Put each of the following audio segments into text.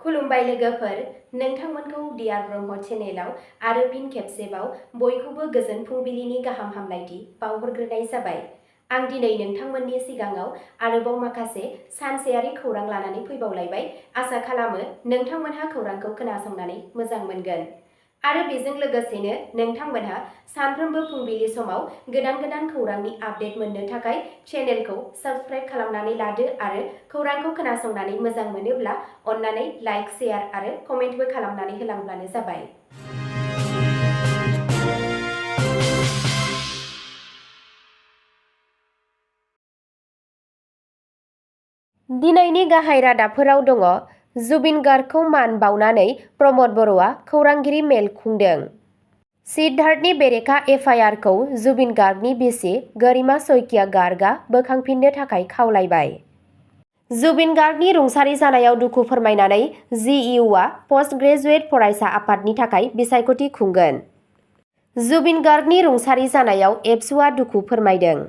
खुलुमबाय लोगोफोर, नोंथांमोनखौ डियार ब्रह्म चेनेलाव आरो फिन खेबसेबाव बयखौबो गोजोन फुंबिलिनि गाहाम हामलायथि बावहरग्रोनाय जाबाय। आं दिनै नोंथांमोननि सिगाङाव आरोबाव माखासे सानसेयारि खौरां लानानै फैबावलायबाय। आसा खालामो नोंथांमोनहा खौरांखौ खोनासंनानै मोजां मोनगोन। आरो बेजों लोगोसेनो नोंथांमोनहा सानफ्रोमबो फुंबिलि समाव गोदान खौरांनि आपडेट मोननो थाखाय चेनेलखौ साबस्क्राइब खालामनानै लादो आरो खौरांखौ खोनासंनानै मोजां मोनोब्ला अन्नानै लाइक, शेयार आरो कमेन्टबो खालामनानै होलांब्लानो जाबाय। दिनैनि गाहाय रादाबफोराव दङ। जुबिन गार्गखौ मान बावनानै प्रमद बर'आ खौरांगिरि मेल खुंदों। सिद्धार्थनि बेरेखा एफआइआरखौ जुबिन गार्गनि बिसि गरिमा शइकिया गार्गआ बोखांफिननो थाखाय खावलायबाय। जुबिन गार्गनि रुंसारि जानायाव दुखु फोरमायनानै जिइउआ पस्ट ग्रेजुएट फरायसा आफादनि थाखाय बिसायख'थि खुंगोन। जुबिन गार्गनि रुंसारि जानायाव एबसुआ दुखु फोरमायदों।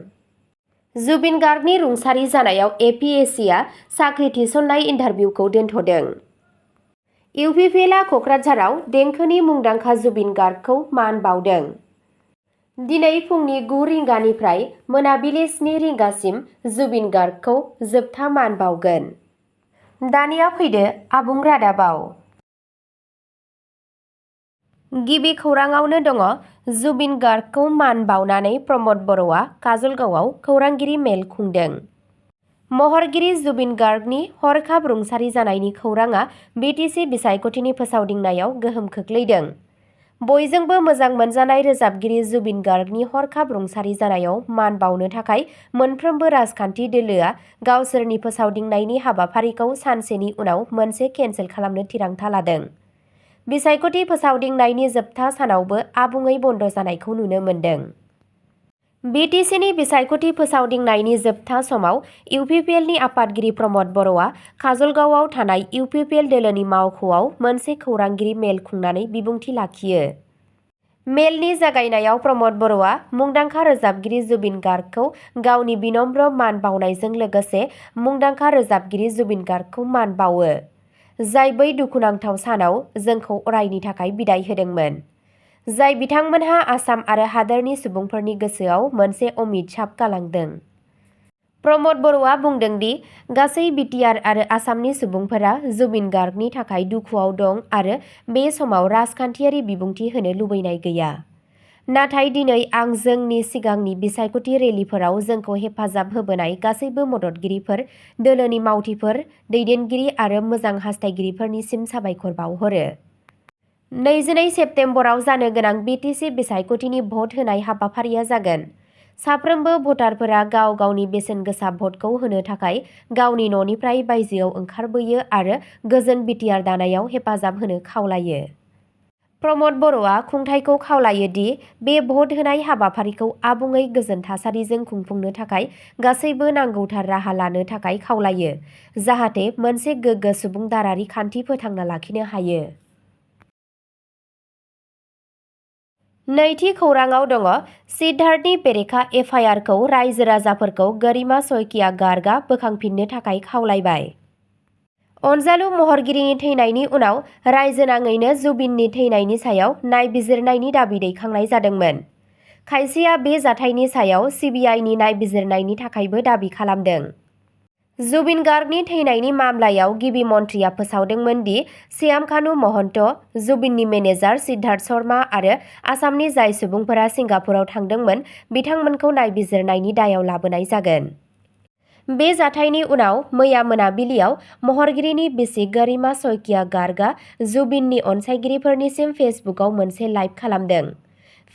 जुबिन गार्गनि रुंसारि जानायाव एपिएससिआ साख्रि थिसननाय इन्टारभिउखौ दोनथ'दों। इउपिपिएलआ क'क्राझाराव देंखोनि मुंदांखा जुबिन गार्गखौ मान बावदों। दिनै फुंनि 9 रिंगानिफ्राय मोनाबिलि 7 रिंगासिम जुबिन गार्गखौ जोबथा मान बावगोन। दानिया फैदो आबुं रादाबाव। गिबि खौराङावनो दङ। जुबिन गार्गखौ मान बावनानै प्रमद बर'आ काजलगावआव खौरांगिरि मेल खुंदों। महरगिरि जुबिन गार्गनि हरखाब रुंसारि जानायनि खौराङा बिटिसि बिसायख'थिनि फोसावदिंनायाव गोहोम खोख्लैदों। बयजोंबो मोजां मोनजानाय रोजाबगिरि जुबिन गार्गनि हरखाब रुंसारि जानायाव मान बावनो थाखाय मोनफ्रोमबो राजखान्थि दोलोआ गावसोरनि फोसावदिंनायनि हाबाफारिखौ सानसेनि उनाव मोनसे केन्सेल खालामनो थिरांथा लादों। बिसायख'थि फोसावदिंनायनि जोबथा सानावबो आबुङै बन्द' जानायखौ नुनो मोन्दों। बिटिसिनि बिसायख'थि फोसावदिंनायनि जोबथा समाव इउपिपिएलनि आफादगिरि प्रमद बर'आ काजलगावआव थानाय इउपिपिएल दोलोनि मावख'आव मोनसे खौरांगिरि मेल खुंनानै बिबुंथि लाखियो। मेलनि जागायनायाव प्रमद बर'आ मुंदांखा रोजाबगिरि जुबिन गार्गखौ गावनि बिनम्र मान बावनायजों लोगोसे मुंदांखा रोजाबगिरि जुबिन गार्गखौ मान बावो, जाय बै दुखुनांथाव सानाव जोंखौ अरायनि थाखाय बिदाय होदोंमोन, जाय बिथांमोनहा आसाम आरो हादोरनि सुबुंफोरनि गोसोआव मोनसे अमिट छाप गालांदों। प्रमद बर'आ बुंदों दि गासै बिटिआर आरो आसामनि सुबुंफोरा जुबिन गार्गनि थाखाय दुखुआव दं आरो बे समाव राजखान्थियारि बिबुंथि होनो लुबैनाय गैया। नाथाय दिनै आं जोंनि सिगांनि बिसायख'थि रेलिफोराव जोंखौ हेफाजाब होबोनाय गासैबो मददगिरिफोर, दोलोनि मावथिफोर, दैदेनगिरि आरो मोजां हास्थायगिरिफोरनिसिम साबायखर बावहरो। 22 सेप्तेम्बराव जानो गोनां बिटिसि बिसायख'थिनि भट होनाय हाबाफारिया जागोन। साफ्रोमबो भटारफोरा गाव गावनि बेसेन गोसा भटखौ होनो थाखाय गावनि न'निफ्राय बायजोआव ओंखारबोयो आरो गोजोन बिटिआर दानायाव हेफाजाब होनो खावलायो। प्रमद बर'आ खुंथायखौ खावलायो दि बे भट होनाय हाबाफारिखौ आबुङै गोजोन थासारिजों खुंफुंनो थाखाय गासैबो नांगौथार राहा लानो थाखाय खावलायो, जाहाथे मोनसे गोग्गो सुबुंदारारि खान्थि फोथांना लाखिनो हायो। नैथि खौराङाव दङ। सिद्धार्थनि बेरेखा एफआइआरखौ रायजो राजाफोरखौ गरिमा शइकिया गार्गआ बोखांफिननो थाखाय खावलायबाय। अनजालु महरगिरिनि थैनायनि उनाव रायजोनाङैनो जुबिननि थैनायनि सायाव नायबिजिरनायनि दाबि दैखांनाय जादोंमोन। खायसेया बे जाथायनि सायाव सिबिआइनि नायबिजिरनायनि थाखायबो दाबि खालामदों। जुबिन गार्गनि थैनायनि मामलायाव गिबि मन्थ्रिया फोसावदोंमोन दि श्यामकानु महन्त, जुबिननि मेनेजार सिद्धार्थ शर्मा आरो आसामनि जाय सुबुंफोरा सिंगापुराव थांदोंमोन बिथांमोनखौ नायबिजिरनायनि दायाव लाबोनाय जागोन। बे जाथायनि उनाव मैया मोनाबिलियाव महरगिरिनि बिसि गरिमा शइकिया गार्गआ जुबिननि अनसायगिरिफोरनिसिम फेसबुकआव मोनसे लाइभ खालामदों।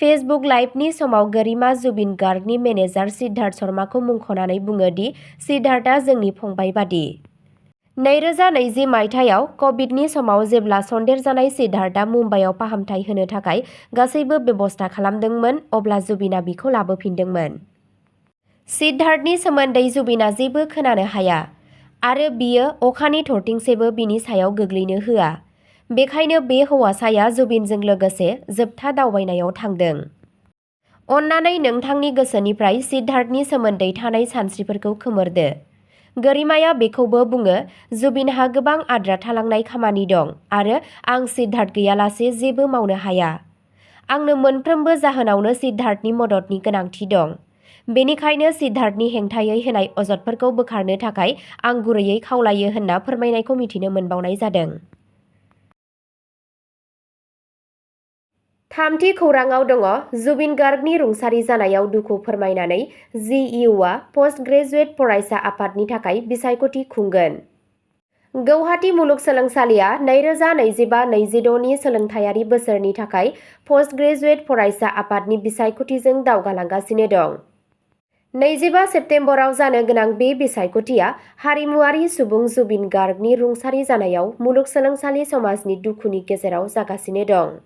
फेसबुक लाइभनि समाव गरिमा जुबिन गार्गनि मेनेजार सिद्धार्थ शर्माखौ मुंख'नानै बुङो दि सिद्धार्थआ जोंनि फंबाय बादि। 2020 मायथाइयाव कभिडनि समाव जेब्ला सन्देरजानाय सिद्धार्थआ मुम्बाइआव फाहामथाय होनो थाखाय गासैबो बेबस्था खालामदोंमोन, अब्ला जुबिना बिखौ लाबोफिनदोंमोन। सिद्धार्थनि सोमोन्दै जुबिना जेबो खोनानो हाया आरो बियो अखानि थरथिंसेबो बिनि सायाव गोग्लैनो होआ। बेखायनो बे हौवासाया जुबिनजों लोगोसे जोबथा दावबायनायाव थांदों। अन्नानै नोंथांनि गोसोनिफ्राय सिद्धार्थनि सोमोन्दै थानाय सानस्रिफोरखौ खोमोरदो। गरिमाया बेखौबो बुङो, जुबिनहा गोबां आद्रा थालांनाय खामानि दं आरो आं सिद्धार्थ गैयालासे जेबो मावनो हाया। आंनो मोनफ्रोमबो जाहोनावनो सिद्धार्थनि मददनि गोनांथि दं। बेनिखायनो सिद्धार्थनि हेंथायै होनाय अजदफोरखौ बोखारनो थाखाय आं गुरैयै खावलायो होनना फोरमायनायखौ मिथिनो मोनबावनाय जादों। थामथि खौराङाव दङ जुबिन गार्गनि रुंसारि जानायाव दुखु फोरमायनानै जिइउआ पस्ट ग्रेजुएट फरायसा आफादनि थाखाय बिसायख'थि खुंगोन। गौहाटी मुलुगसोलोंसालिया 2025-26 नि सोलोंथायारि बोसोरनि थाखाय पस्ट ग्रेजुएट फरायसा आफादनि बिसायख'थिजों दावगालांगासिनो दं। 25 सेप्तेम्बराव जानो गोनां बे बिसायख'थिया हारिमुआरि सुबुं जुबिन गार्गनि रुंसारि जानायाव मुलुगसोलोंसालि समाजनि दुखुनि गेजेराव जागासिनो दं।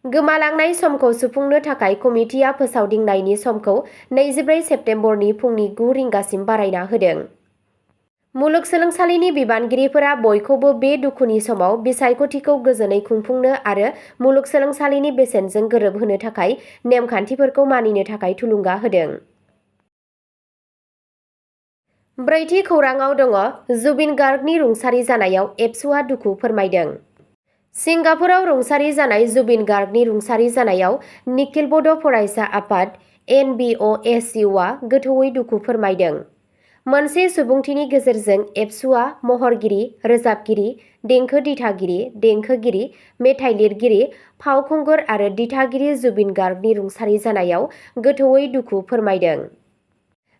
गोमालांनाय समखौ सुफुंनो थाखाय कमिटिया फोसावदिंनायनि समखौ 24 सेप्तेम्बरनि फुंनि 9 रिंगासिम बारायना होदों। मुलुगसोलोंसालिनि बिबानगिरिफोरा बयखौबो बे दुखुनि समाव बिसायख'थिखौ गोजोनै खुंफुंनो आरो मुलुगसोलोंसालिनि बेसेनजों गोरोबहोनो थाखाय नेमखान्थिफोरखौ मानिनो थाखाय थुलुंगा होदों। ब्रैथि खौराङाव दङ जुबिन गार्गनि रुंसारि जानायाव एबसुआ दुखु फोरमायदों। सिंगापुराव रुंसारि जानाय जुबिन गार्गनि रुंसारि जानायाव निखिल बड' फरायसा आफाद (NBOSUआ गोथौयै दुखु फोरमायदों। मोनसे सुबुंथिनि गेजेरजों एबसुआ महरगिरि, रोजाबगिरि, देंखो दिथागिरि, देंखोगिरि, मेथाइ लिरगिरि, फावखुंगुर आरो दिथागिरि जुबिन गार्गनि रुंसारि जानायाव गोथौयै दुखु फोरमायदों।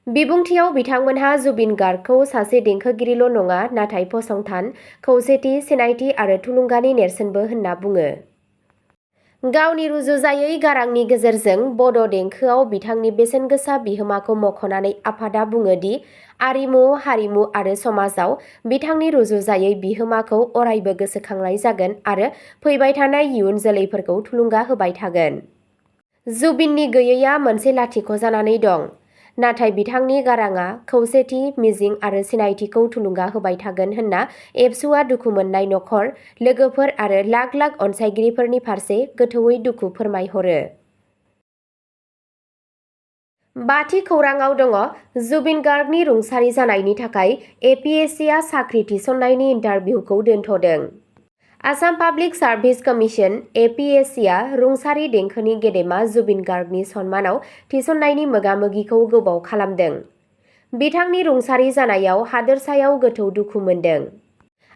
बिबुंथियाव बिथांमोनहा जुबिन गार्गखौ सासे देंखोगिरिल' नङा नाथाय फसंथान, खौसेथि, सिनायथि आरो थुलुंगानि नेरसोनबो होनना बुङो। गावनि रुजुजायै गारांनि गेजेरजों बड' देंखोआव बिथांनि बेसेनगोसा बिहोमाखौ मख'नानै आफादा बुङो दि आरिमु, हारिमु आरो समाजाव बिथांनि रुजुजायै बिहोमाखौ अरायबो गोसोखांनाय जागोन आरो फैबाय थानाय इयुन जोलैफोरखौ थुलुंगा होबाय थागोन। जुबिननि गैयैआ मोनसे लाथिख' जानानै दं। नाथाय बिथांनि गाराङा खौसेथि, मिजिं आरो सिनायथिखौ थुलुंगा होबाय थागोन होनना एबसुआ दुखु मोननाय नखर, लोगोफोर आरो लाख लाख अनसायगिरिफोरनि फारसे गोथौयै दुखु फोरमायहरो। बाथि खौराङाव दङ जुबिन गार्गनि रुंसारि जानायनि थाखाय एपिएससिआ साख्रि थिसननायनि इन्टारभिउखौ दोनथ'दों। आसाम पाब्लिक सार्भिस कमिसन (एपिएससिआ) रुंसारि देंखोनि गेदेमा जुबिन गार्गनि सन्मानाव थिसननायनि मोगा-मोगिखौ गोबाव खालामदों। बिथांनि रुंसारि जानायाव हादोरसायाव गोथौ दुखु मोनदों।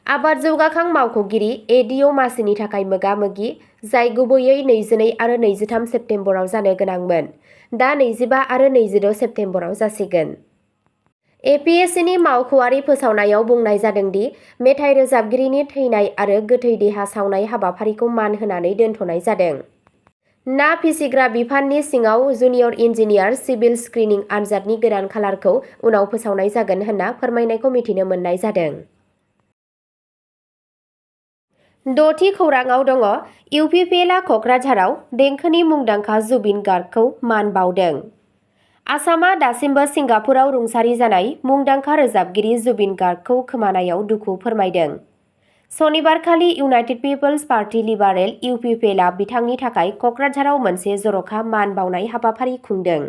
आबाद जौगाखां मावख'गिरि एडिअ मासिनि थाखाय मोगा-मोगि, जाय गुबैयै 22 आरो 23 सेप्तेम्बराव जानो गोनांमोन, दा 25 आरो 26 सेप्तेम्बराव जासिगोन। एपिएससिनि मावख'आरि फोसावनायाव बुंनाय जादों दि मेथाइ रोजाबगिरिनि थैनाय आरो गोथै देहा सावनाय हाबाफारिखौ मान होनानै दोनथ'नाय जादों। ना फिसिग्रा बिफाननि सिङाव जुनियर इन्जिनियार सिभिल स्क्रिनिं आनजादनि गोदान खालारखौ उनाव फोसावनाय जागोन होनना फोरमायनायखौ मिथिनो मोननाय जादों। द'थि खौराङाव दङ इउपिपिएलआ क'क्राझाराव देंखोनि मुंदांखा जुबिन गार्गखौ मान बाउदों। आसामआ दासिमबो सिंगापुराव रुंसारि जानाय मुंदांखा रोजाबगिरि जुबिन गार्गखौ खोमानायाव दुखु फोरमायदों। सनिबारखालि इउनाइटेड पिपल्स पार्टी लिबारेल (इउपिपिएलआ) बिथांनि थाखाय क'क्राझाराव मोनसे जर'खा मान बाउनाय हाबाफारि खुंदों।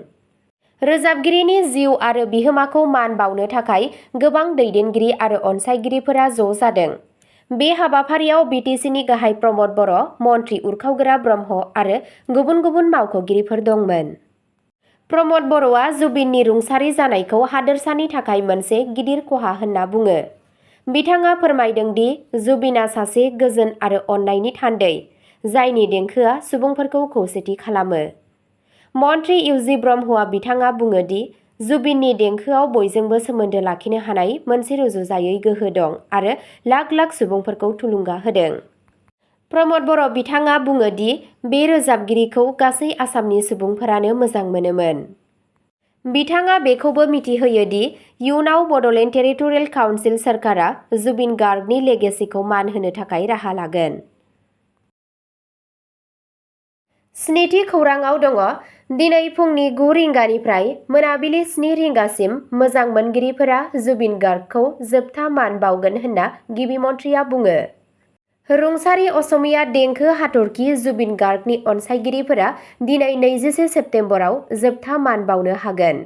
रोजाबगिरिनि जिउ आरो बिहोमाखौ मान बाउनो थाखाय गोबां दैदेनगिरि आरो अनसायगिरिफोरा ज' जादों। बे हाबाफारियाव बिटिसिनि गाहाय प्रमद बर', मन्थ्रि उरखावगोरा ब्रह्म आरो गुबुन गुबुन मावख'गिरिफोर दंमोन। प्रमद बर'आ जुबिननि रुंसारि जानायखौ हादोरसानि थाखाय मोनसे गिदिर खहा होनना बुङो। बिथाङा फोरमायदों दि जुबिनआ सासे गोजोन आरो अननायनि थान्दै, जायनि देंखोआ सुबुंफोरखौ खौसेथि खालामो। मन्थ्रि इउजि ब्रह्मआ बिथाङा बुङो दि जुबिननि देंखोआव बयजोंबो सोमोन्दो लाखिनो हानाय मोनसे रुजुजायै गोहो दं आरो लाख लाख सुबुंफोरखौ थुलुंगा होदों। प्रमद बर' बिथाङा बुङो दि बे रोजाबगिरिखौ गासै आसामनि सुबुंफोरानो मोजां मोनोमोन। बिथाङा बेखौबो मिथिहोयो दि इयुनाव बड'लेण्ड टेरिटरियेल काउन्सिल सोरखारा जुबिन गार्गनि लेगेसिखौ मान होनो थाखाय राहा लागोन। स्निथि खौराङाव दङ दिनै फुंनि 9 रिंगानिफ्राय मोनाबिलि 7 रिंगासिम मोजां मोनगिरिफोरा जुबिन गार्गखौ जोबथा मान बाउगोन होनना गिबि मन्थ्रिया बुङो। रुंसारि असमिया देंखो हाथरखि जुबिन गार्गनि अनसायगिरिफोरा दिनै 21 सेप्तेम्बराव जोबथा मान बाउनो हागोन।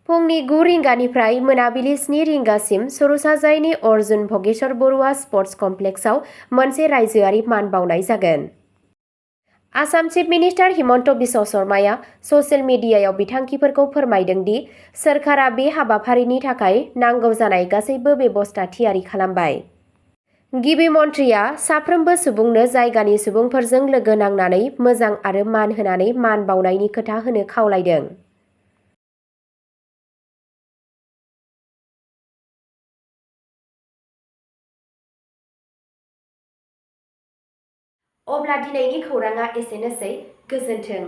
फुंनि 9 रिंगानिफ्राय मोनाबिलि 7 रिंगासिम सरुसाजायनि अर्जुन भगेश्वर बरुवा स्पर्ट्स कमप्लेक्सआव मोनसे रायजोआरि मान बावनाय जागोन। आसाम चिफ मिनिस्टार हिमन्त बिश्व शर्माया ससियेल मिडियायाव बिथांखिफोरखौ फोरमायदों दि सोरखारा बे हाबाफारिनि थाखाय नांगौ जानाय गासैबो बेबस्था थियारि खालामबाय। गिबि मन्थ्रिया साफ्रोमबो सुबुंनो जायगानि सुबुंफोरजों लोगो नांनानै मोजां आरो मान होनानै मान बावनायनि खोथा होनो खावलायदों। अब्ला दिनैनि खौराङा एसेनोसै, गोजोन्थों।